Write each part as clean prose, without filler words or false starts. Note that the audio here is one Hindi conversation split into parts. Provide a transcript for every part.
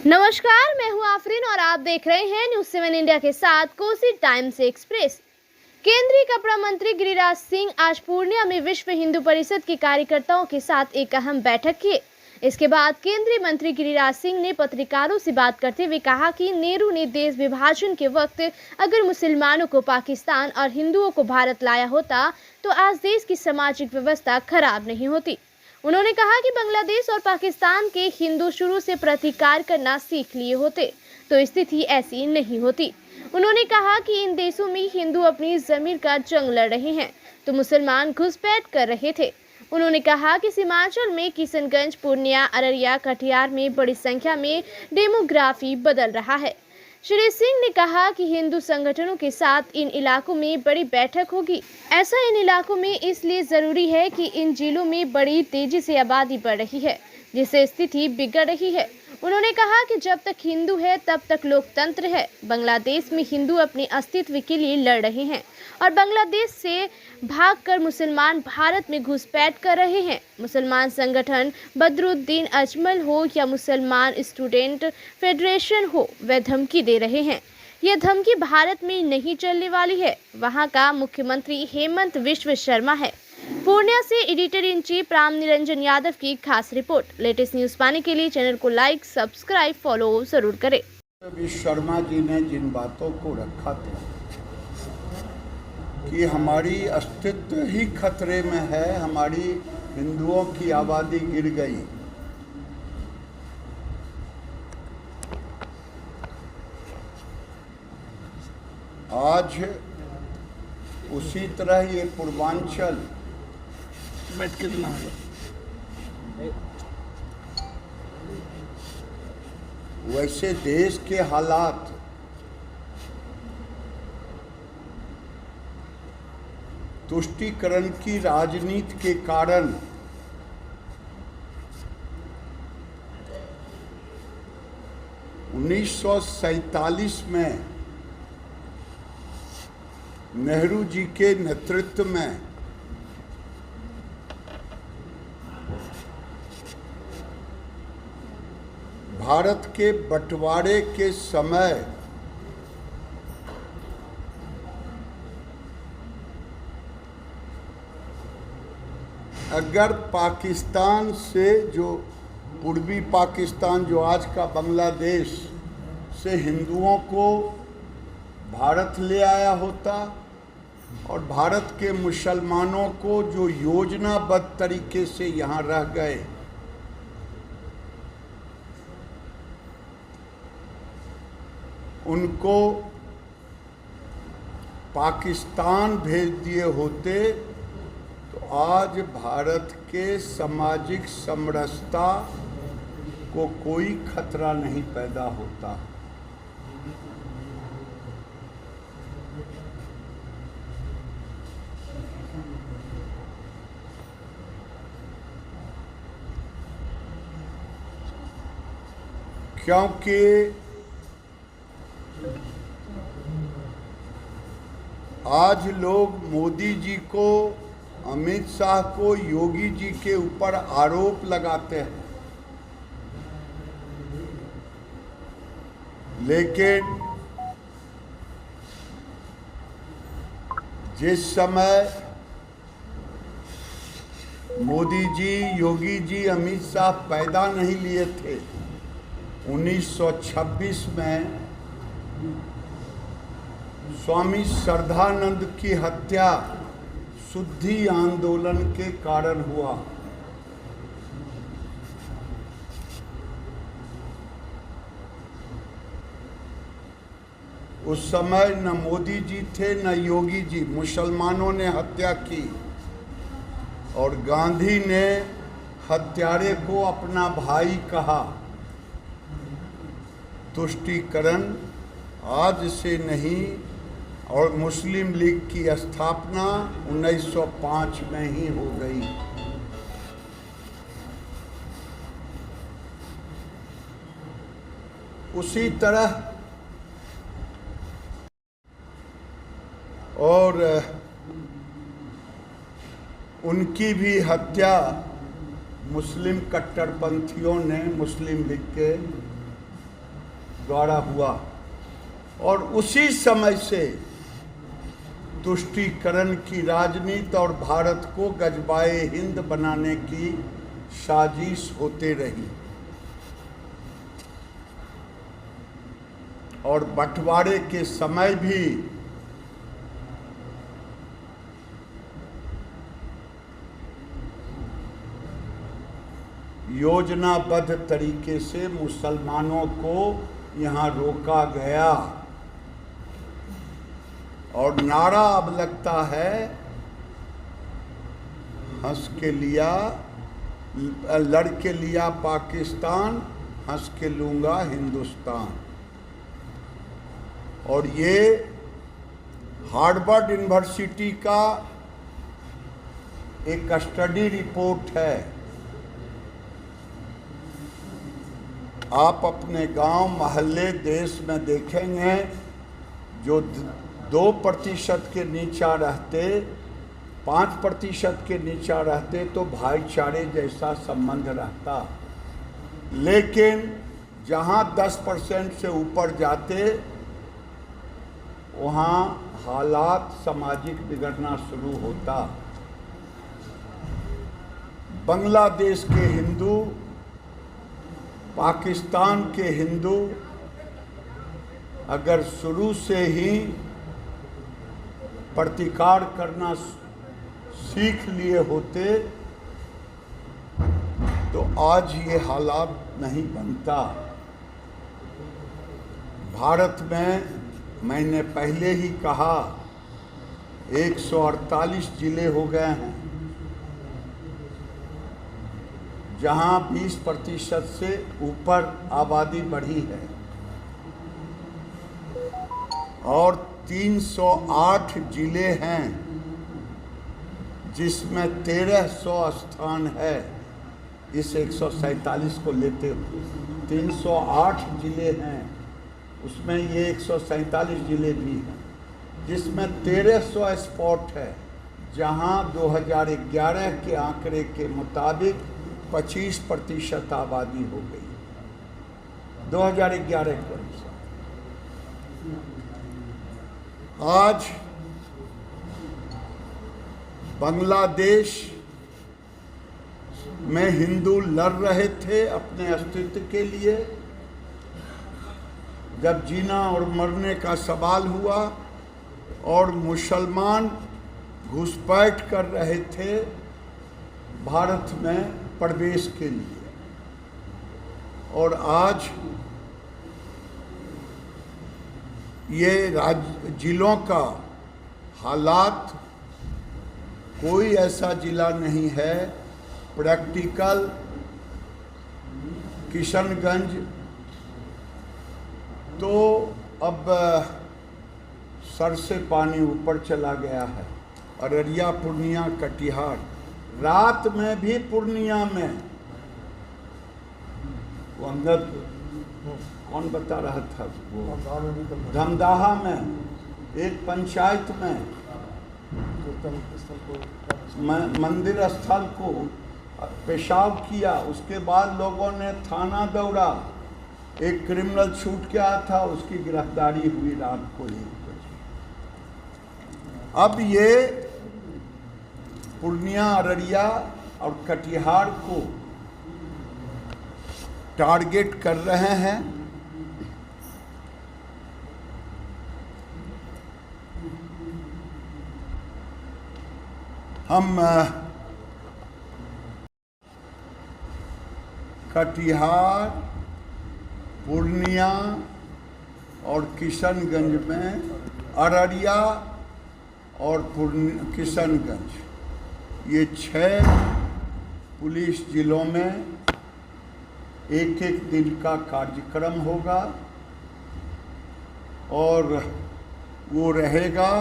नमस्कार, मैं हूं आफरीन और आप देख रहे हैं न्यूज़ 7 इंडिया के साथ कोसी टाइम्स एक्सप्रेस। केंद्रीय कपड़ा मंत्री गिरिराज सिंह आज पूर्णिया में विश्व हिंदू परिषद के कार्यकर्ताओं के साथ एक अहम बैठक किए। इसके बाद केंद्रीय मंत्री गिरिराज सिंह ने पत्रकारों से बात करते हुए कहा कि नेहरू ने देश विभाजन के वक्त अगर मुसलमानों को पाकिस्तान और हिंदुओं को भारत लाया होता तो आज देश की सामाजिक व्यवस्था खराब नहीं होती। उन्होंने कहा कि बांग्लादेश और पाकिस्तान के हिंदू शुरू से प्रतिकार करना सीख लिए होते तो स्थिति ऐसी नहीं होती। उन्होंने कहा कि इन देशों में हिंदू अपनी जमीन का जंग लड़ रहे हैं तो मुसलमान घुसपैठ कर रहे थे। उन्होंने कहा कि सीमांचल में किशनगंज, पूर्णिया, अररिया, कटिहार में बड़ी संख्या में डेमोग्राफी बदल रहा है। श्री सिंह ने कहा कि हिंदू संगठनों के साथ इन इलाकों में बड़ी बैठक होगी। ऐसा इन इलाकों में इसलिए जरूरी है कि इन जिलों में बड़ी तेजी से आबादी बढ़ रही है जिससे स्थिति बिगड़ रही है। उन्होंने कहा कि जब तक हिंदू है तब तक लोकतंत्र है। बांग्लादेश में हिंदू अपने अस्तित्व के लिए लड़ रहे हैं और बांग्लादेश से भागकर मुसलमान भारत में घुसपैठ कर रहे हैं। मुसलमान संगठन बदरुद्दीन अजमल हो या मुसलमान स्टूडेंट फेडरेशन हो, वे धमकी दे रहे हैं। यह धमकी भारत में नहीं चलने वाली है। वहां का मुख्यमंत्री हेमंत विश्व शर्मा है। पूर्णिया से editor in chief Ram Niranjan Yadav की खास रिपोर्ट। लेटेस्ट न्यूज पाने के लिए चैनल को लाइक, सब्सक्राइब, फॉलो जरूर करें। विश्व शर्मा जी ने जिन बातों को रखा था कि हमारी अस्तित्व ही खतरे में है, हमारी हिंदुओं की आबादी गिर गई, आज उसी तरह ये पूर्वांचल वैसे देश के हालात तुष्टीकरण की राजनीति के कारण उन्नीस में नेहरू जी के नेतृत्व में भारत के बंटवारे के समय अगर पाकिस्तान से, जो पूर्वी पाकिस्तान जो आज का बांग्लादेश से हिंदुओं को भारत ले आया होता और भारत के मुसलमानों को जो योजनाबद्ध तरीके से यहाँ रह गए, उनको पाकिस्तान भेज दिए होते तो आज भारत के सामाजिक समरसता को कोई खतरा नहीं पैदा होता। क्योंकि आज लोग मोदी जी को, अमित शाह को, योगी जी के ऊपर आरोप लगाते हैं, लेकिन जिस समय मोदी जी, योगी जी, अमित शाह पैदा नहीं लिए थे, 1926 में स्वामी श्रद्धानंद की हत्या शुद्धि आंदोलन के कारण हुआ। उस समय न मोदी जी थे न योगी जी, मुसलमानों ने हत्या की और गांधी ने हत्यारे को अपना भाई कहा। तुष्टीकरण आज से नहीं और मुस्लिम लीग की स्थापना 1905 में ही हो गई। उसी तरह और उनकी भी हत्या मुस्लिम कट्टरपंथियों ने, मुस्लिम लीग के द्वारा हुआ और उसी समय से तुष्टीकरण की राजनीति और भारत को गजबाए हिंद बनाने की साजिश होते रही और बंटवारे के समय भी योजनाबद्ध तरीके से मुसलमानों को यहाँ रोका गया और नारा अब लगता है हंस के लिया लड़ के लिया पाकिस्तान, हंस के लूँगा हिंदुस्तान। और ये हार्वर्ड यूनिवर्सिटी का एक स्टडी रिपोर्ट है। आप अपने गांव, मोहल्ले, देश में देखेंगे जो 2% के नीचा रहते, 5% के नीचा रहते तो भाईचारे जैसा संबंध रहता, लेकिन जहां 10% से ऊपर जाते वहाँ हालात सामाजिक बिगड़ना शुरू होता। बांग्लादेश के हिंदू, पाकिस्तान के हिंदू अगर शुरू से ही प्रतिकार करना सीख लिए होते तो आज ये हालात नहीं बनता। भारत में मैंने पहले ही कहा 148 जिले हो गए हैं जहां 20% से ऊपर आबादी बढ़ी है और 308 जिले हैं जिसमें 1300 स्थान है। इस 147 को लेते हुए 308 जिले हैं, उसमें ये 147 जिले भी हैं जिसमें 1300 स्पॉट है जहां 2011 के आंकड़े के मुताबिक 25% आबादी हो गई 2011 के अनुसार। आज बांग्लादेश में हिंदू लड़ रहे थे अपने अस्तित्व के लिए। जब जीना और मरने का सवाल हुआ और मुसलमान घुसपैठ कर रहे थे भारत में प्रवेश के लिए, और आज ये जिलों का हालात, कोई ऐसा जिला नहीं है प्रैक्टिकल। किशनगंज तो अब सर से पानी ऊपर चला गया है, अररिया, पूर्णिया, कटिहार, रात में भी पूर्णिया में वो अंदर कौन बता रहा था, वो धमदाहा में एक पंचायत में मंदिर स्थल को पेशाब किया, उसके बाद लोगों ने थाना दौड़ा, एक क्रिमिनल छूट के आया था, उसकी गिरफ्तारी हुई रात को 1 बजे। अब ये पूर्णिया, अररिया और कटिहार को टारगेट कर रहे हैं। हम कटिहार, पूर्णिया और किशनगंज में, अररिया और किशनगंज, ये 6 पुलिस जिलों में एक दिन का कार्यक्रम होगा और वो रहेगा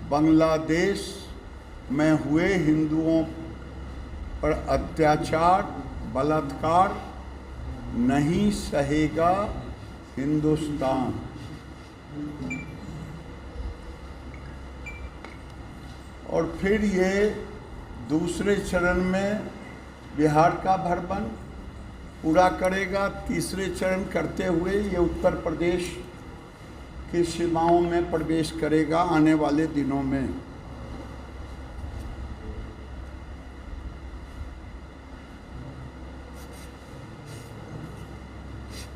बांग्लादेश में हुए हिंदुओं पर अत्याचार, बलात्कार नहीं सहेगा हिंदुस्तान। और फिर ये दूसरे चरण में बिहार का भरबन, पूरा करेगा। तीसरे चरण करते हुए ये उत्तर प्रदेश की सीमाओं में प्रवेश करेगा आने वाले दिनों में।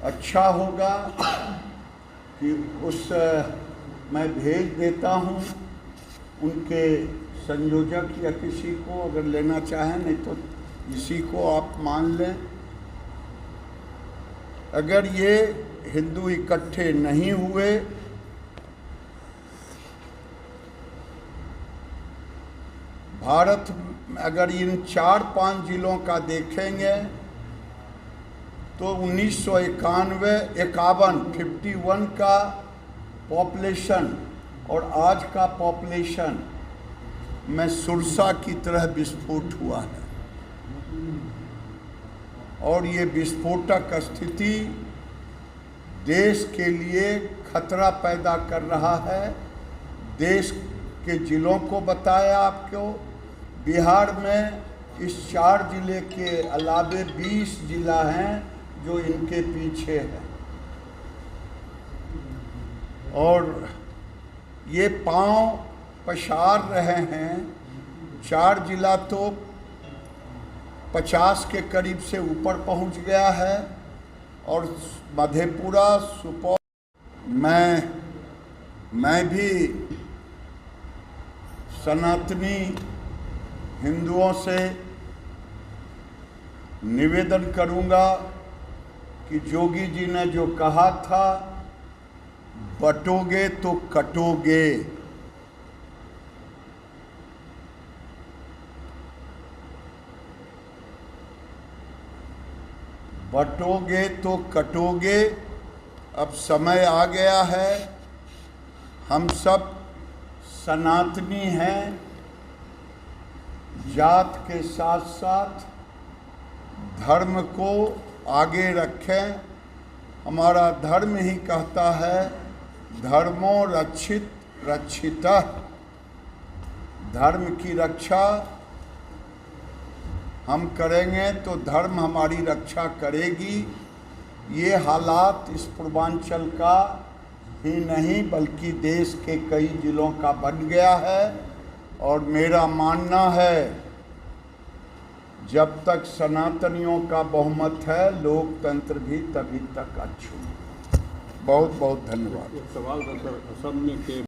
अच्छा होगा कि मैं भेज देता हूँ उनके संयोजक या किसी को, अगर लेना चाहें, नहीं तो इसी को आप मान लें। अगर ये हिंदू इकट्ठे नहीं हुए भारत, अगर इन 4-5 जिलों का देखेंगे तो 1951 का पॉपुलेशन और आज का पॉपुलेशन में सुरसा की तरह विस्फोट हुआ है। और ये विस्फोटक स्थिति देश के लिए खतरा पैदा कर रहा है। देश के जिलों को बताया आपको, बिहार में इस 4 जिले के अलावे 20 जिला हैं जो इनके पीछे है। और ये पांव पसार रहे हैं। 4 जिला तो 50 के करीब से ऊपर पहुंच गया है। और मधेपुरा, सुपौल, मैं भी सनातनी हिंदुओं से निवेदन करूंगा कि जोगी जी ने जो कहा था, बटोगे तो कटोगे। बटोगे तो कटोगे। अब समय आ गया है, हम सब सनातनी हैं। जात के साथ साथ धर्म को आगे रखें। हमारा धर्म ही कहता है, धर्मो रक्षित रक्षितः। धर्म की रक्षा हम करेंगे तो धर्म हमारी रक्षा करेगी। ये हालात इस पूर्वांचल का ही नहीं बल्कि देश के कई जिलों का बन गया है। और मेरा मानना है, जब तक सनातनियों का बहुमत है, लोकतंत्र भी तभी तक अच्छा। बहुत बहुत धन्यवाद। एक सवाल था सर, असम में के